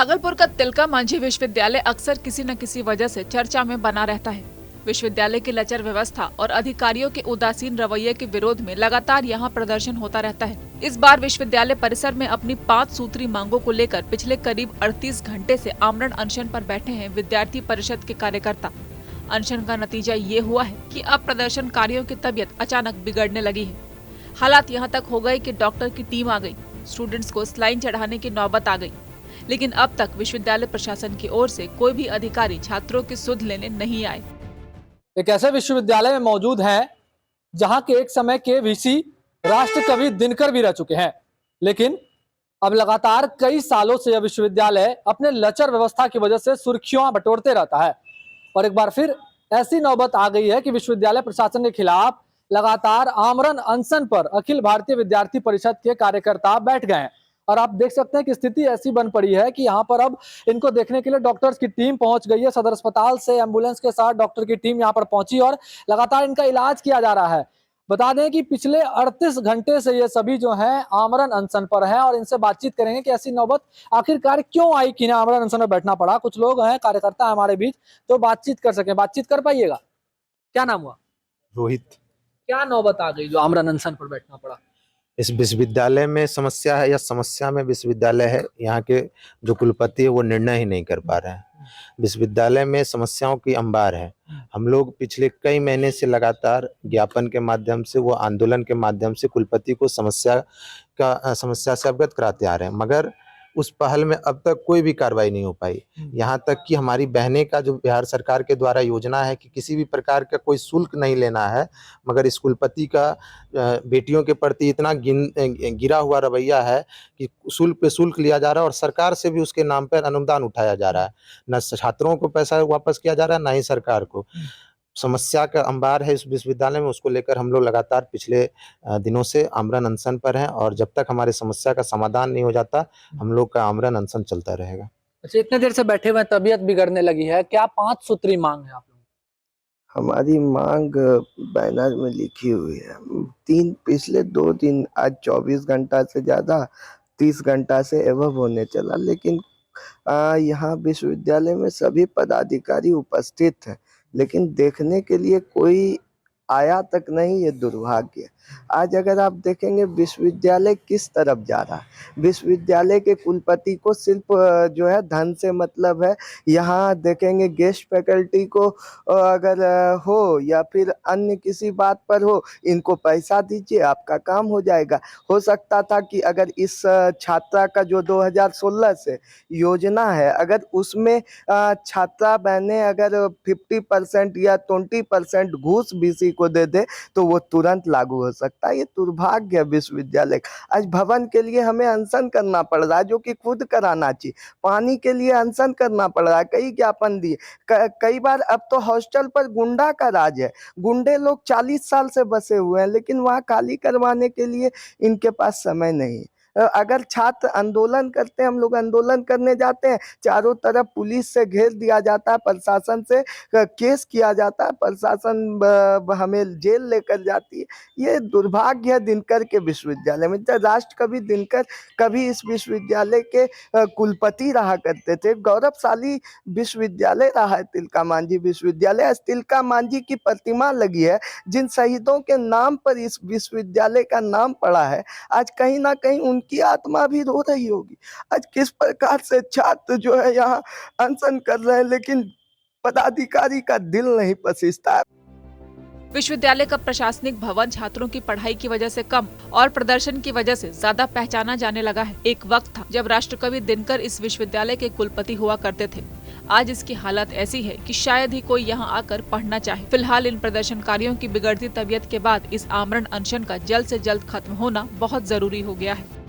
भागलपुर का तिलका मांझी विश्वविद्यालय अक्सर किसी न किसी वजह से चर्चा में बना रहता है। विश्वविद्यालय की लचर व्यवस्था और अधिकारियों के उदासीन रवैये के विरोध में लगातार यहां प्रदर्शन होता रहता है। इस बार विश्वविद्यालय परिसर में अपनी 5 सूत्री मांगों को लेकर पिछले करीब 38 घंटे से आमरण अनशन पर बैठे हैं विद्यार्थी परिषद के कार्यकर्ता। अनशन का नतीजा ये हुआ है कि अब प्रदर्शनकारियों की तबीयत अचानक बिगड़ने लगी है। हालात यहाँ तक हो गए कि डॉक्टर की टीम आ गई, स्टूडेंट्स को स्लाइन चढ़ाने की नौबत आ गई, लेकिन अब तक विश्वविद्यालय प्रशासन की ओर से कोई भी अधिकारी छात्रों की सुध लेने नहीं आए। एक ऐसे विश्वविद्यालय में मौजूद हैं जहां के एक समय के वीसी राष्ट्र कवि दिनकर भी रह चुके हैं, लेकिन अब लगातार कई सालों से यह विश्वविद्यालय अपने लचर व्यवस्था की वजह से सुर्खियां बटोरते रहता है। और एक बार फिर ऐसी नौबत आ गई है कि विश्वविद्यालय प्रशासन के खिलाफ लगातार आमरण अनशन पर अखिल भारतीय विद्यार्थी परिषद के कार्यकर्ता बैठ गए हैं। और आप देख सकते हैं कि स्थिति ऐसी बन पड़ी है कि यहाँ पर अब इनको देखने के लिए डॉक्टर्स की टीम पहुंच गई है। सदर अस्पताल से एम्बुलेंस के साथ डॉक्टर की टीम यहाँ पर पहुंची और लगातार इनका इलाज किया जा रहा है। बता दें कि पिछले 38 घंटे से ये सभी जो हैं आमरण अनशन पर हैं और इनसे बातचीत करेंगे कि ऐसी नौबत आखिरकार क्यों आई कि इन्हें आमरण अनशन में बैठना पड़ा। कुछ लोग हैं, कार्यकर्ता हमारे बीच, तो बातचीत कर सके। बातचीत कर पाइएगा? क्या नाम हुआ? रोहित। क्या नौबत आ गई जो आमरण अनशन पर बैठना पड़ा? इस विश्वविद्यालय में समस्या है या समस्या में विश्वविद्यालय है, यहाँ के जो कुलपति है वो निर्णय ही नहीं कर पा रहे हैं। विश्वविद्यालय में समस्याओं की अंबार है। हम लोग पिछले कई महीने से लगातार ज्ञापन के माध्यम से, वो आंदोलन के माध्यम से कुलपति को समस्या से अवगत कराते आ रहे हैं, मगर उस पहल में अब तक कोई भी कार्रवाई नहीं हो पाई। यहाँ तक कि हमारी बहनें का जो बिहार सरकार के द्वारा योजना है कि किसी भी प्रकार का कोई शुल्क नहीं लेना है, मगर इस कुलपति का बेटियों के प्रति इतना गिरा हुआ रवैया है कि शुल्क पे शुल्क लिया जा रहा है और सरकार से भी उसके नाम पर अनुदान उठाया जा रहा है। न छात्रों को पैसा वापस किया जा रहा है, ना ही सरकार को। समस्या का अंबार है इस विश्वविद्यालय में, उसको लेकर हम लोग लगातार पिछले दिनों से आमरण अनशन पर हैं और जब तक हमारे समस्या का समाधान नहीं हो जाता हम लोग का आमरण अनशन चलता रहेगा। अच्छा, इतने देर से बैठे हुए, तबीयत बिगड़ने लगी है, क्या 5 सूत्री मांग है आप लोग? हमारी मांग बैनर में लिखी हुई है। पिछले 2 दिन, आज 24 घंटा से ज्यादा 30 घंटा से एवं होने चला, लेकिन यहाँ विश्वविद्यालय में सभी पदाधिकारी उपस्थित हैं, लेकिन देखने के लिए कोई आया तक नहीं। ये दुर्भाग्य। आज अगर आप देखेंगे विश्वविद्यालय किस तरफ जा रहा है। विश्वविद्यालय के कुलपति को सिर्फ जो है धन से मतलब है। यहाँ देखेंगे गेस्ट फैकल्टी को अगर हो या फिर अन्य किसी बात पर हो, इनको पैसा दीजिए, आपका काम हो जाएगा। हो सकता था कि अगर इस छात्रा का जो 2016 से योजना है, अगर उसमें छात्रा बहनें अगर 50% या 20% घूस बीसी को दे दे तो वो तुरंत लागू हो सकता है। ये दुर्भाग्य है विश्वविद्यालय। आज भवन के लिए हमें अनशन करना पड़ रहा है, जो कि खुद कराना चाहिए। पानी के लिए अनशन करना पड़ रहा है, कई ज्ञापन दिए। कई बार अब तो हॉस्टल पर गुंडा का राज है। गुंडे लोग 40 साल से बसे हुए हैं, लेकिन वहाँ खाली करवाने के लिए इनके पास समय नहीं। अगर छात्र आंदोलन करते हैं, हम लोग आंदोलन करने जाते हैं, चारों तरफ पुलिस से घेर दिया जाता है, प्रशासन से केस किया जाता है, प्रशासन हमें जेल लेकर जाती है। ये दुर्भाग्य है दिनकर के विश्वविद्यालय में। राष्ट्र कवि दिनकर कभी इस विश्वविद्यालय के कुलपति रहा करते थे। गौरवशाली विश्वविद्यालय रहा है तिलका मांझी विश्वविद्यालय। आज तिलका मांझी की प्रतिमा लगी है, जिन शहीदों के नाम पर इस विश्वविद्यालय का नाम पड़ा है। आज कहीं ना कहीं उनकी आत्मा भी रो रही होगी। आज किस प्रकार से छात्र जो है यहाँ अनशन कर रहे हैं, लेकिन पदाधिकारी का दिल नहीं पसीजता। विश्वविद्यालय का प्रशासनिक भवन छात्रों की पढ़ाई की वजह से कम और प्रदर्शन की वजह से ज्यादा पहचाना जाने लगा है। एक वक्त था जब राष्ट्रकवि दिनकर इस विश्वविद्यालय के कुलपति हुआ करते थे। आज इसकी हालत ऐसी है कि शायद ही कोई यहाँ आकर पढ़ना चाहे। फिलहाल इन प्रदर्शनकारियों की बिगड़ती तबीयत के बाद इस आमरण अनशन का जल्द से जल्द खत्म होना बहुत जरूरी हो गया है।